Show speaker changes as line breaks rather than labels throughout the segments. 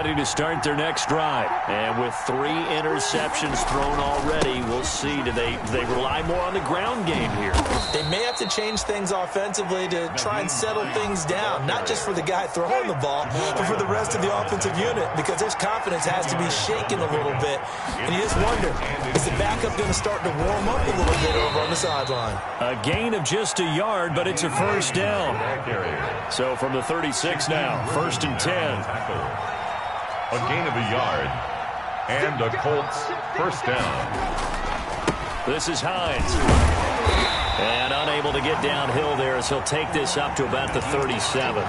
Ready to start their next drive. And with 3 interceptions thrown already, we'll see. Do they rely more on the ground game here?
They may have to change things offensively to try and settle things down, not just for the guy throwing the ball, but for the rest of the offensive unit, because his confidence has to be shaken a little bit. And you just wonder, is the backup going to start to warm up a little bit over on the sideline?
A gain of just a yard, but it's a first down. So from the 36 now, 1st and 10.
A gain of a yard, and a Colts first down.
This is Hines. And unable to get downhill there as he'll take this up to about the 37.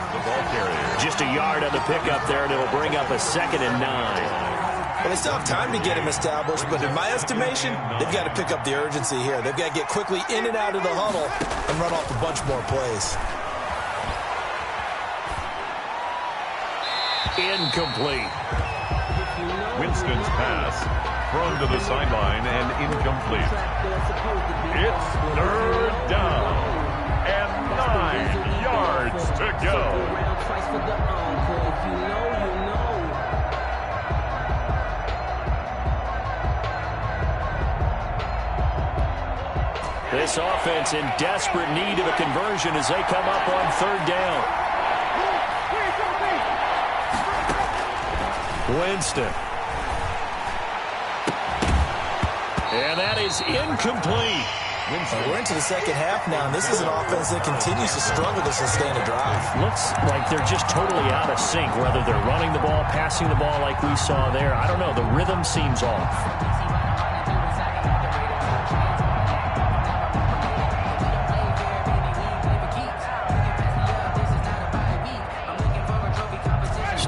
Just a yard on the pickup there, and it'll bring up a 2nd and 9.
Well, they still have time to get him established, but in my estimation, they've got to pick up the urgency here. They've got to get quickly in and out of the huddle and run off a bunch more plays.
Incomplete.
Winston's pass thrown to the sideline and incomplete. It's 3rd down and 9 yards to go.
This offense in desperate need of a conversion as they come up on 3rd down. Winston. And that is incomplete.
We're into the second half now, and this is an offense that continues to struggle to sustain a drive.
Looks like they're just totally out of sync, whether they're running the ball, passing the ball like we saw there. I don't know. The rhythm seems off.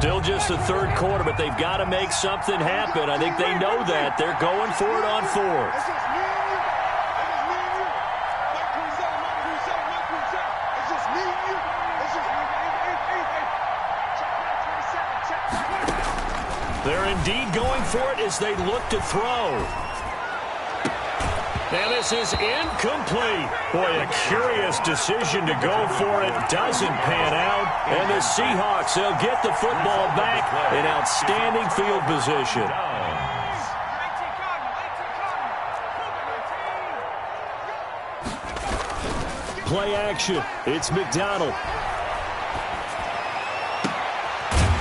Still just the 3rd quarter, but they've got to make something happen. I think they know that. They're going for it on 4th. They're indeed going for it as they look to throw. And this is incomplete. Boy, a curious decision to go for it. Doesn't pan out. And the Seahawks, they'll get the football back in outstanding field position. Play action. It's McDonald.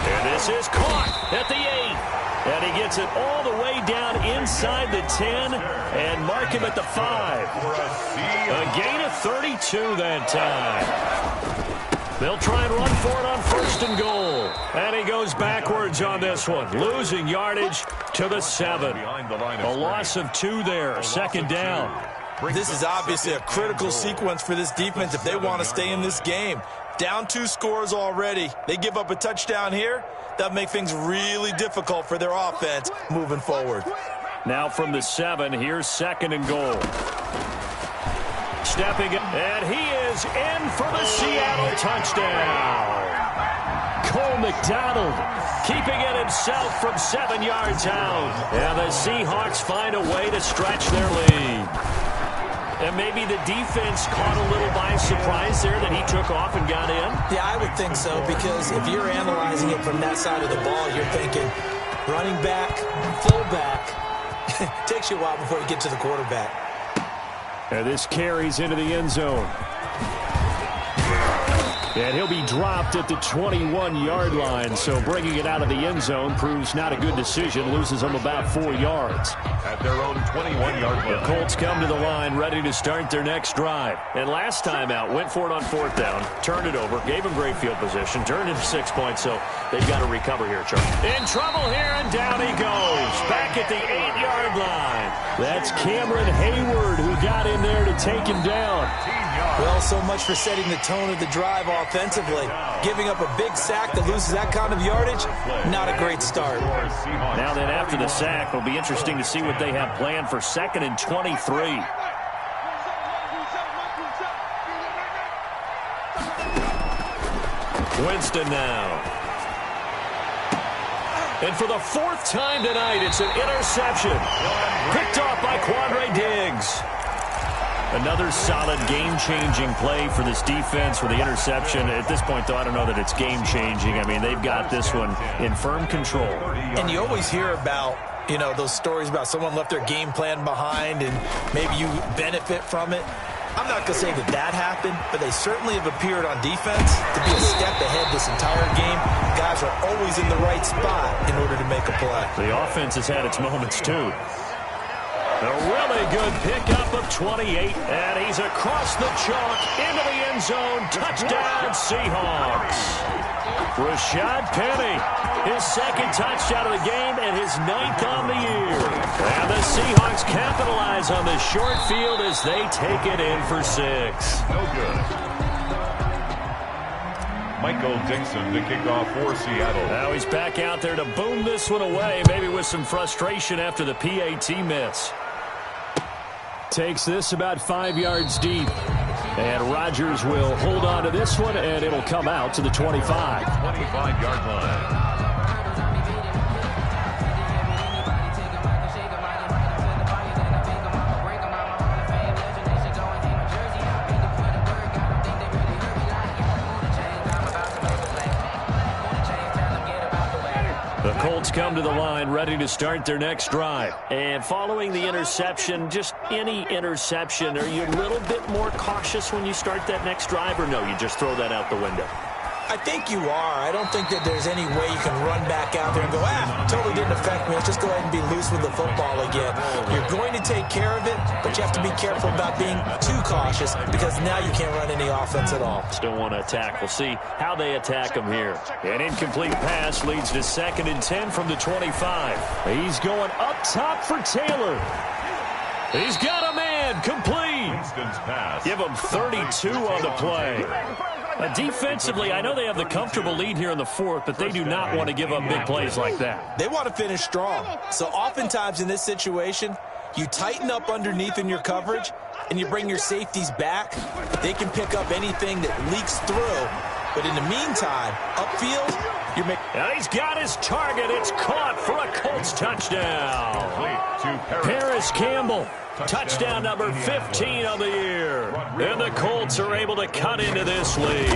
And this is caught at the 8. And he gets it all the way down inside the 10 and mark him at the 5. A gain of 32 that time. They'll try and run for it on 1st and goal. And he goes backwards on this one, losing yardage to the 7. A loss of 2 there, 2nd down.
This is obviously a critical sequence for this defense if they want to stay in this game. Down 2 scores already. They give up a touchdown here. That'll make things really difficult for their offense moving forward.
Now from the 7, here's 2nd and goal. Stepping in, and he is in for the Seattle touchdown. Cole McDonald keeping it himself from 7 yards out. And the Seahawks find a way to stretch their lead. And maybe the defense caught a little by surprise there that he took off and got in?
Yeah, I would think so, because if you're analyzing it from that side of the ball, you're thinking running back, fullback. Takes you a while before you get to the quarterback.
And this carries into the end zone. And he'll be dropped at the 21-yard line, so bringing it out of the end zone proves not a good decision. Loses him about 4 yards.
At their own 21-yard line.
The Colts come to the line ready to start their next drive. And last time out, went for it on 4th down, turned it over, gave him great field position, turned into 6 points, so they've got to recover here, Charlie. In trouble here, and down he goes. Back at the 8-yard line. That's Cameron Hayward who got in there to take him down.
Well, so much for setting the tone of the drive offensively. Giving up a big sack that loses that kind of yardage, not a great start.
Now then, after the sack, it'll be interesting to see what they have planned for 2nd and 23. Winston now. And for the 4th time tonight, it's an interception. Picked off by Quandre Diggs. Another solid game-changing play for this defense with the interception. At this point, though, I don't know that it's game-changing. I mean, they've got this one in firm control.
And you always hear about, you know, those stories about someone left their game plan behind and maybe you benefit from it. I'm not going to say that that happened, but they certainly have appeared on defense to be a step ahead this entire game. Guys are always in the right spot in order to make a play.
The offense has had its moments, too. A really good pickup of 28, and he's across the chalk into the end zone. Touchdown, Seahawks. Rashad Penny, his second touchdown of the game and his 9th on the year. And the Seahawks capitalize on the short field as they take it in for 6.
No good. Michael Dixon, the kickoff for Seattle.
Now he's back out there to boom this one away, maybe with some frustration after the PAT miss. Takes this about 5 yards deep. And Rodgers will hold on to this one, and it'll come out to the 25.
25-yard line.
The Colts come to the line ready to start their next drive. And following the interception, just any interception, are you a little bit more cautious when you start that next drive, or no, you just throw that out the window?
I think you are. I don't think that there's any way you can run back out there and go, totally didn't affect me. Let's just go ahead and be loose with the football again. You're going to take care of it, but you have to be careful about being too cautious because now you can't run any offense at all.
Still want to attack. We'll see how they attack them here. An incomplete pass leads to 2nd and 10 from the 25. He's going up top for Taylor. He's got a man complete. Give him 32 on the play. Defensively, I know they have the comfortable lead here in the 4th, but they do not want to give up big plays like that.
They want to finish strong. So oftentimes in this situation, you tighten up underneath in your coverage, and you bring your safeties back. They can pick up anything that leaks through. But in the meantime, upfield, you're making...
And he's got his target. It's caught for a Colts touchdown. Paris Campbell. Touchdown number 15 of the year. And the Colts are able to cut into this lead.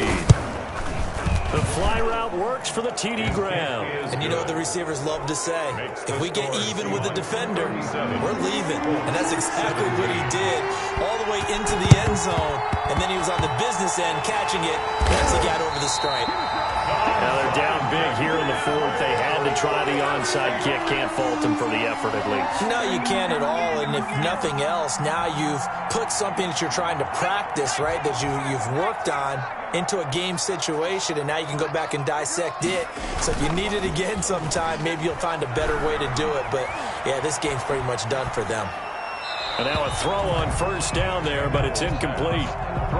The fly route works for the TD ground.
And you know what the receivers love to say? If we get even with the defender, we're leaving. And that's exactly what he did all the way into the end zone. And then he was on the business end catching it once he got over the stripe.
Now they're down big here in the 4th. They had to try the onside kick. Can't fault them for the effort at least.
No, you can't at all. And if nothing else, now you've put something that you're trying to practice, right, that you've worked on into a game situation, and now you can go back and dissect it. So if you need it again sometime, maybe you'll find a better way to do it. But, yeah, this game's pretty much done for them.
And now a throw on 1st down there, but it's incomplete.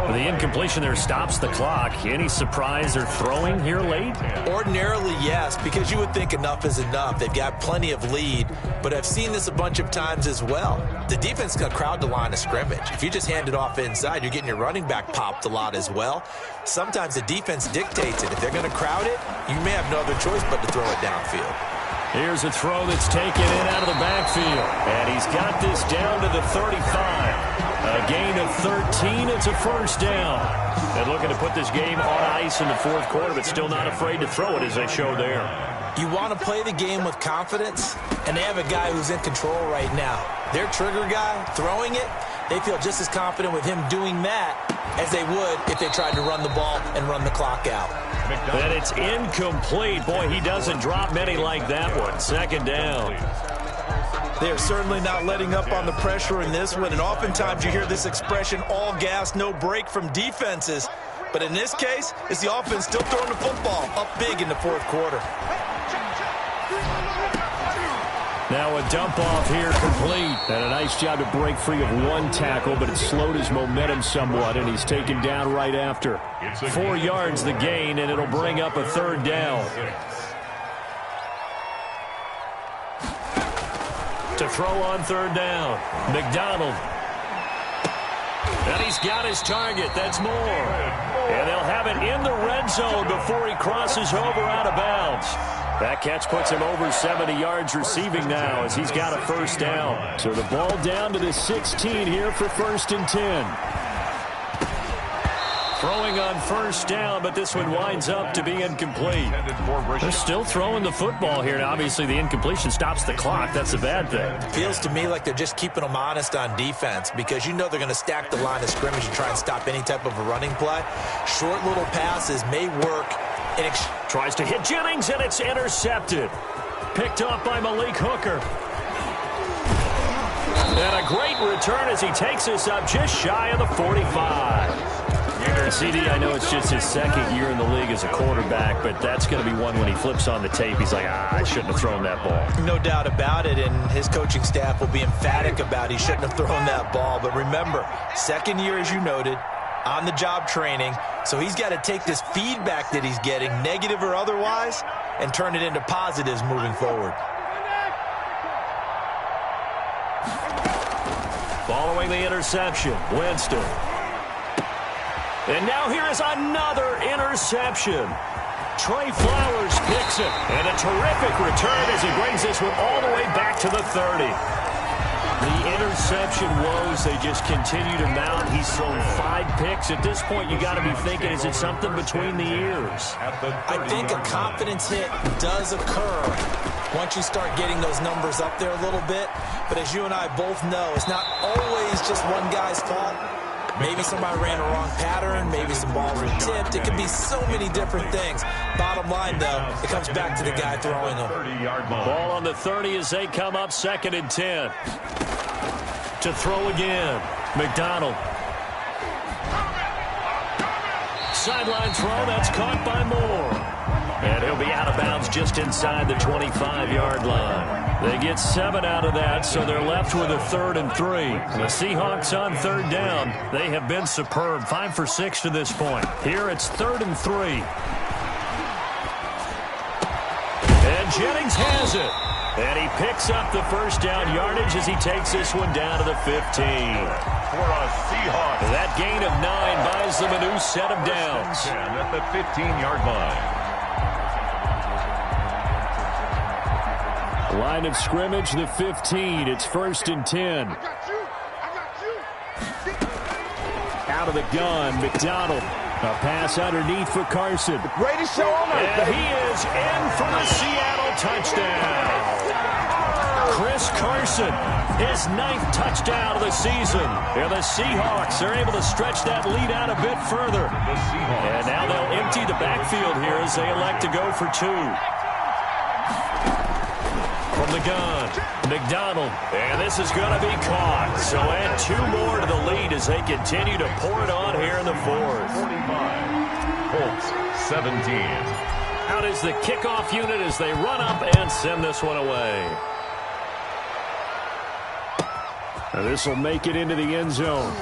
The incompletion there stops the clock. Any surprise they're throwing here late?
Ordinarily, yes, because you would think enough is enough. They've got plenty of lead, but I've seen this a bunch of times as well. The defense can crowd the line of scrimmage. If you just hand it off inside, you're getting your running back popped a lot as well. Sometimes the defense dictates it. If they're going to crowd it, you may have no other choice but to throw it downfield.
Here's a throw that's taken in out of the backfield. And he's got this down to the 35. A gain of 13. It's a 1st down. And looking to put this game on ice in the 4th quarter, but still not afraid to throw it as they show there.
You want to play the game with confidence, and they have a guy who's in control right now. Their trigger guy throwing it, they feel just as confident with him doing that as they would if they tried to run the ball and run the clock out.
And it's incomplete. Boy, he doesn't drop many like that one. 2nd down.
They're certainly not letting up on the pressure in this one, and oftentimes you hear this expression, all gas, no break from defenses. But in this case, it's the offense still throwing the football up big in the 4th quarter.
Now a dump off here complete. And a nice job to break free of one tackle, but it slowed his momentum somewhat, and he's taken down right after. 4 yards the gain, and it'll bring up a 3rd down. To throw on 3rd down, McDonald. And he's got his target. That's more. And they'll have it in the red zone before he crosses over out of bounds. That catch puts him over 70 yards receiving now as he's got a first down. So the ball down to the 16 here for 1st and 10. Throwing on first down, but this one winds up to be incomplete. They're still throwing the football here. Now, obviously, the incompletion stops the clock. That's a bad thing.
Feels to me like they're just keeping them honest on defense because you know they're going to stack the line of scrimmage and try and stop any type of a running play. Short little passes may work.
Tries to hit Jennings, and it's intercepted. Picked up by Malik Hooker. And a great return as he takes us up just shy of the 45. CD, I know it's just his second year in the league as a quarterback, but that's going to be one when he flips on the tape. He's like, I shouldn't have thrown that ball.
No doubt about it, and his coaching staff will be emphatic about he shouldn't have thrown that ball. But remember, second year, as you noted, on-the-job training, so he's got to take this feedback that he's getting, negative or otherwise, and turn it into positives moving forward.
Following the interception, Winston. And now here is another interception. Trey Flowers picks it. And a terrific return as he brings this one all the way back to the 30. The interception woes, they just continue to mount. He's thrown 5 picks. At this point, you got to be thinking, is it something between the ears?
I think a confidence hit does occur once you start getting those numbers up there a little bit. But as you and I both know, it's not always just one guy's fault. Maybe somebody ran a wrong pattern. Maybe some balls were tipped. It could be so many different things. Bottom line, though, it comes back to the guy throwing them.
Ball on the 30 as they come up 2nd and 10. To throw again. McDonald. Sideline throw. That's caught by Moore. And he'll be out of bounds just inside the 25-yard line. They get 7 out of that, so they're left with a 3rd and 3. And the Seahawks on 3rd down. They have been superb. 5 for 6 to this point. Here it's 3rd and 3. And Jennings has it. And he picks up the first down yardage as he takes this one down to the 15.
For a Seahawks.
That gain of 9 buys them a new set of downs.
At the 15-yard line.
Line of scrimmage, the 15. It's 1st and 10. Out of the gun, McDonald. A pass underneath for Carson.
The greatest show on earth.
And he is in for a Seattle touchdown. Chris Carson, his 9th touchdown of the season. And the Seahawks are able to stretch that lead out a bit further. And now they'll empty the backfield here as they elect to go for 2. From the gun, McDonald, and this is going to be caught. So add 2 more to the lead as they continue to pour it on here in the 4th.
45, Colts 17.
Out is the kickoff unit as they run up and send this one away. Now this will make it into the end zone.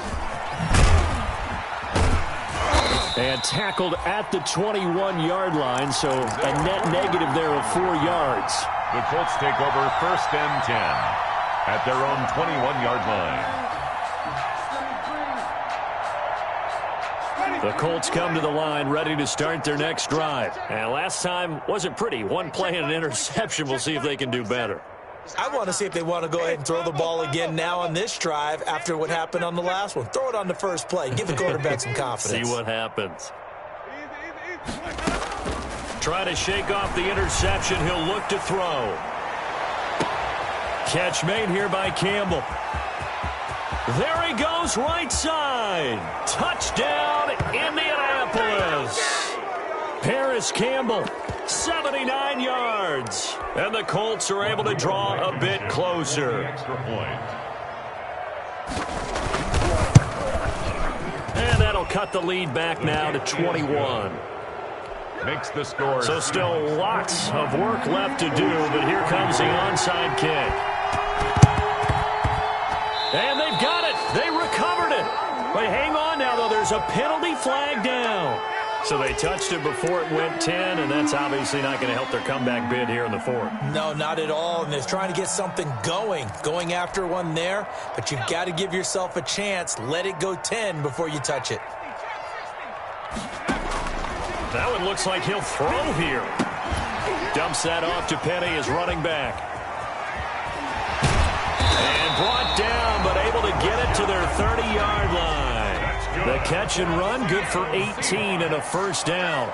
And tackled at the 21-yard line, so a net negative there of 4 yards.
The Colts take over 1st and 10 at their own 21-yard line.
The Colts come to the line ready to start their next drive. And last time wasn't pretty. 1 play and an interception. We'll see if they can do better.
I want to see if they want to go ahead and throw the ball again now on this drive after what happened on the last one. Throw it on the first play. Give the quarterback some confidence.
See what happens. Try to shake off the interception. He'll look to throw. Catch made here by Campbell. There he goes, right side. Touchdown, Indianapolis. Paris Campbell, 79 yards. And the Colts are able to draw a bit closer.
Extra point.
And that'll cut the lead back now to 21.
Makes the score.
So still lots of work left to do, but here comes the onside kick. And they've got it. They recovered it. But hang on now, though. There's a penalty flag down. So they touched it before it went 10, and that's obviously not going to help their comeback bid here in the 4th.
No, not at all. And they're trying to get something going after one there. But you've got to give yourself a chance. Let it go 10 before you touch it.
That one looks like he'll throw here. Dumps that off to Penny as running back. And brought down, but able to get it to their 30-yard line. The catch and run, good for 18 and a first down.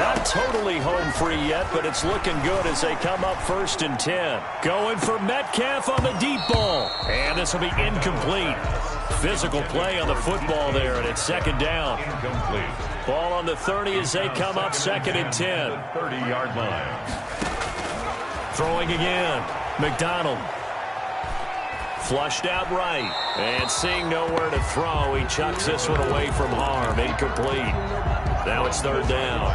Not totally home free yet, but it's looking good as they come up 1st and 10. Going for Metcalf on the deep ball. And this will be incomplete. Physical play on the football there, and it's 2nd down.
Incomplete.
Ball on the 30 as they come up 2nd and 10.
30-yard line.
Throwing again. McDonald. Flushed out right. And seeing nowhere to throw, he chucks this one away from harm. Incomplete. Now it's 3rd down.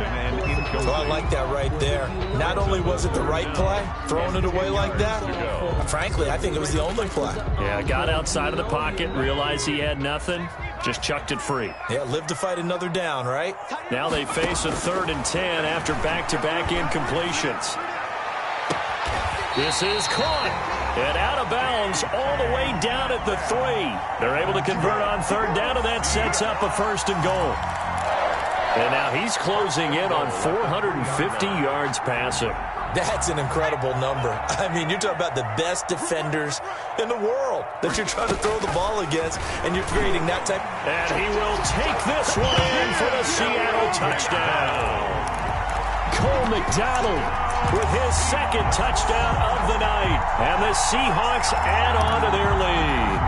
So I like that right there. Not only was it the right play, throwing it away like that, frankly, I think it was the only play.
Yeah, got outside of the pocket, realized he had nothing, just chucked it free.
Yeah, live to fight another down, right?
Now they face a 3rd and 10 after back-to-back incompletions. This is caught. And out of bounds all the way down at the 3. They're able to convert on 3rd down, and that sets up a 1st and goal. And now he's closing in on 450 yards passing.
That's an incredible number. I mean, you're talking about the best defenders in the world that you're trying to throw the ball against, and you're creating that type.
And he will take this one in for the Seattle touchdown. Cole McDonald with his 2nd touchdown of the night. And the Seahawks add on to their lead.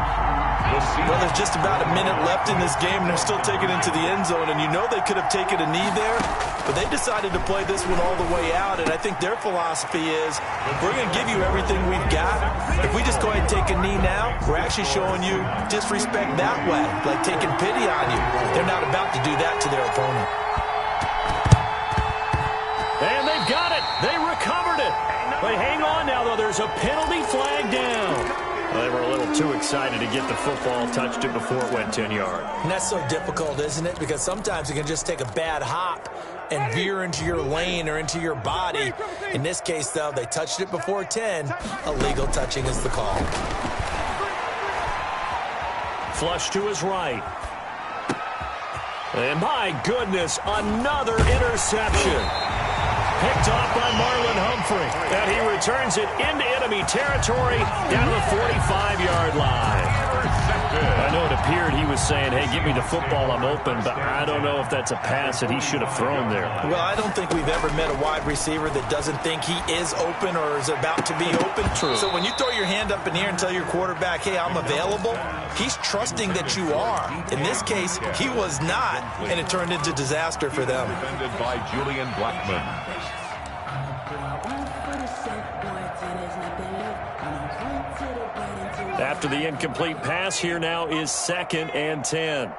Well, there's just about a minute left in this game, and they're still taking it into the end zone. And you know they could have taken a knee there, but they decided to play this one all the way out. And I think their philosophy is, we're going to give you everything we've got. If we just go ahead and take a knee now, we're actually showing you disrespect that way, like taking pity on you. They're not about to do that to their opponent.
And they've got it. They recovered it. But hang on now, though. There's a penalty flag down. They were a little too excited to get the football, touched it before it went 10 yards.
And that's so difficult, isn't it? Because sometimes you can just take a bad hop and veer into your lane or into your body. In this case, though, they touched it before 10. Illegal touching is the call.
Flush to his right. And my goodness, another interception. Picked off by Marlon Humphrey. And he returns it into enemy territory down to the 45-yard line. I know it appeared he was saying, hey, give me the football, I'm open, but I don't know if that's a pass that he should have thrown there.
Well, I don't think we've ever met a wide receiver that doesn't think he is open or is about to be open.
True.
So when you throw your hand up in the air and tell your quarterback, hey, I'm available, he's trusting that you are. In this case, he was not, and it turned into disaster for them.
Defended by Julian Blackman.
After the incomplete pass, here now is 2nd and 10.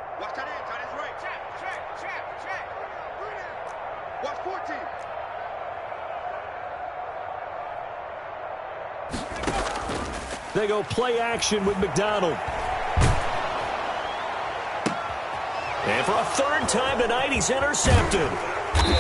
Watch 14.
They go play action with McDonald. And for a 3rd time tonight, he's intercepted.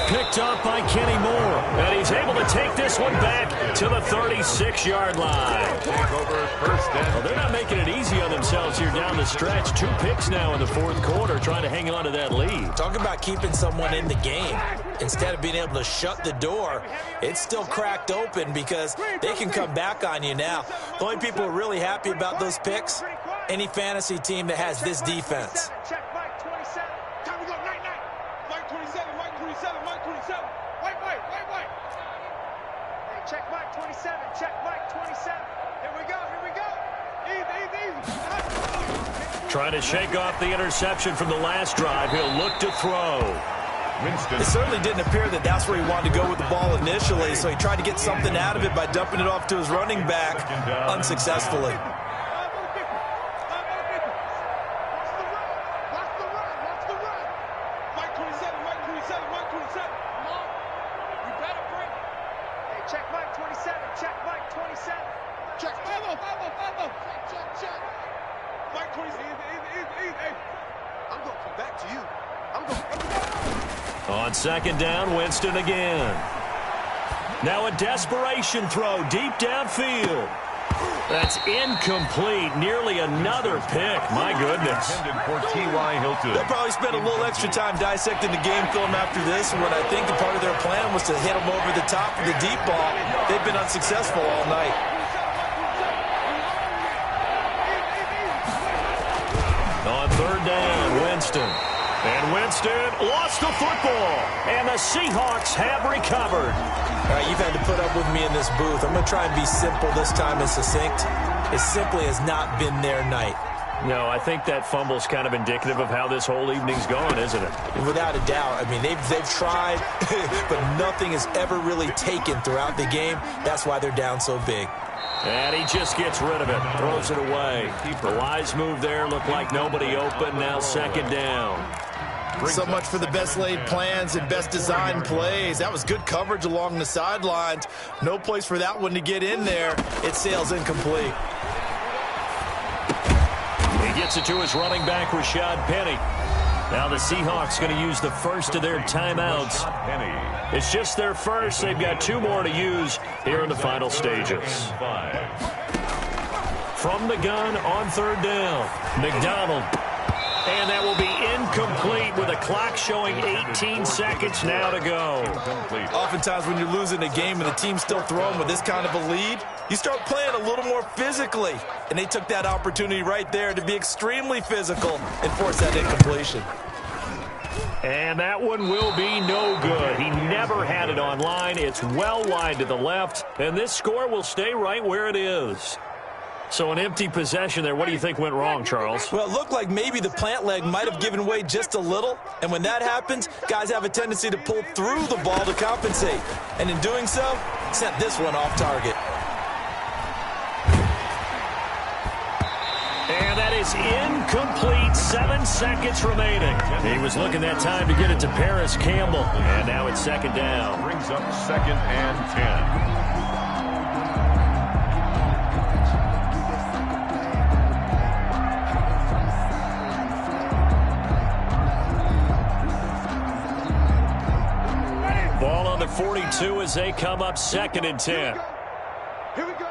Picked up by Kenny Moore. And he's able to take this one back to the 36-yard line. Well, they're not making it easy on themselves here down the stretch. 2 picks now in the 4th quarter, trying to hang on to that lead.
Talk about keeping someone in the game. Instead of being able to shut the door, it's still cracked open because they can come back on you now. The only people who are really happy about those picks, any fantasy team that has this defense.
Check Mike 27. Time to go. Night. Mike 27. Mike 27. Mike 27. White. Hey, check Mike 27. Check Mike 27. Here we go. Easy.
Trying to shake off the interception from the last drive. He'll look to throw.
Winston.
It certainly didn't appear that that's where he wanted to go with the ball initially, so he tried to get something out of it by dumping it off to his running back unsuccessfully.
On 2nd down, Winston again. Now a desperation throw deep downfield. That's incomplete. Nearly another pick. My goodness.
For T.Y. Hilton.
They'll probably spend a little extra time dissecting the game film after this, when I think a part of their plan was to hit them over the top of the deep ball. They've been unsuccessful all night.
On third down, Winston. And Winston lost the football. And the Seahawks have recovered.
All right, you've had to put up with me in this booth. I'm going to try and be simple this time and succinct. It simply has not been their night.
No, I think that fumble's kind of indicative of how this whole evening's gone, isn't it?
Without a doubt. I mean, they've tried, but nothing has ever really taken throughout the game. That's why they're down so big.
And he just gets rid of it, throws it away. The wise move there, looked like nobody open. Now second down.
So much for the best laid plans and best designed plays. That was good coverage along the sidelines. No place for that one to get in there. It sails incomplete.
He gets it to his running back, Rashad Penny. Now the Seahawks going to use the first of their timeouts. It's just their first. They've got 2 more to use here in the final stages. From the gun on third down, McDonald. And that will be incomplete with a clock showing 18 seconds now to go.
Oftentimes when you're losing a game and the team's still throwing with this kind of a lead, you start playing a little more physically. And they took that opportunity right there to be extremely physical and force that incompletion.
And that one will be no good. He never had it on line. It's well wide to the left. And this score will stay right where it is. So an empty possession there. What do you think went wrong, Charles?
Well, it looked like maybe the plant leg might have given way just a little. And when that happens, guys have a tendency to pull through the ball to compensate. And in doing so, sent this one off target.
And that is incomplete. 7 seconds remaining. He was looking that time to get it to Paris Campbell. And now it's second down.
Brings up second and 10.
Ball on the 42 as they come up second and 10.
Here we go.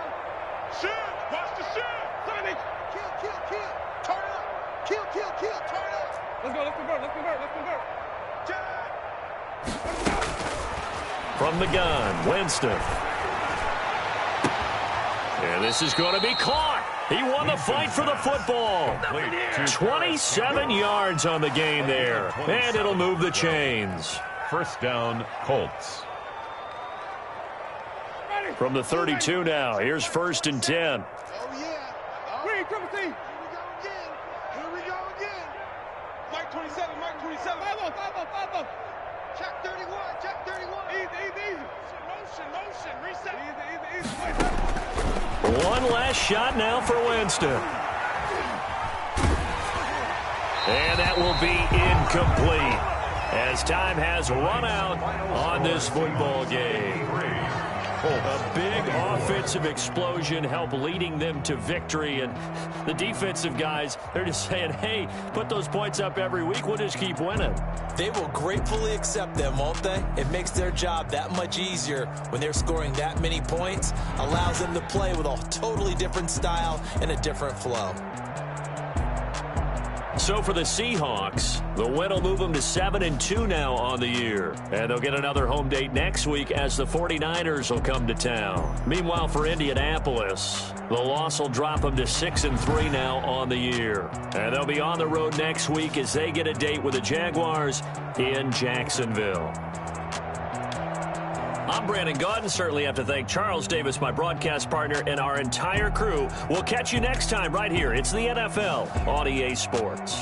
Shoot. Watch the shoot. Sonic. Kill. Turn it up. Kill. Turn it up. Let's go. Let's convert.
From the gun, Winston. And this is going to be caught. He won the fight for the football. 27 yards on the game there. And it'll move the chains.
First down, Colts.
From the 32 now, here's first and 10.
Oh, yeah. Green, come see. Here we go again. Mike 27. 5-0. Check 31. Easy. Motion. Reset. Easy.
One last shot now for Winston. And that will be incomplete, as time has run out on this football game. A big offensive explosion helped leading them to victory. And the defensive guys, they're just saying, hey, put those points up every week. We'll just keep winning.
They will gratefully accept them, won't they? It makes their job that much easier when they're scoring that many points. Allows them to play with a totally different style and a different flow.
So for the Seahawks, the win will move them to 7-2 now on the year. And they'll get another home date next week as the 49ers will come to town. Meanwhile, for Indianapolis, the loss will drop them to 6-3 now on the year. And they'll be on the road next week as they get a date with the Jaguars in Jacksonville. I'm Brandon Gaudin. Certainly have to thank Charles Davis, my broadcast partner, and our entire crew. We'll catch you next time right here. It's the NFL on EA Sports.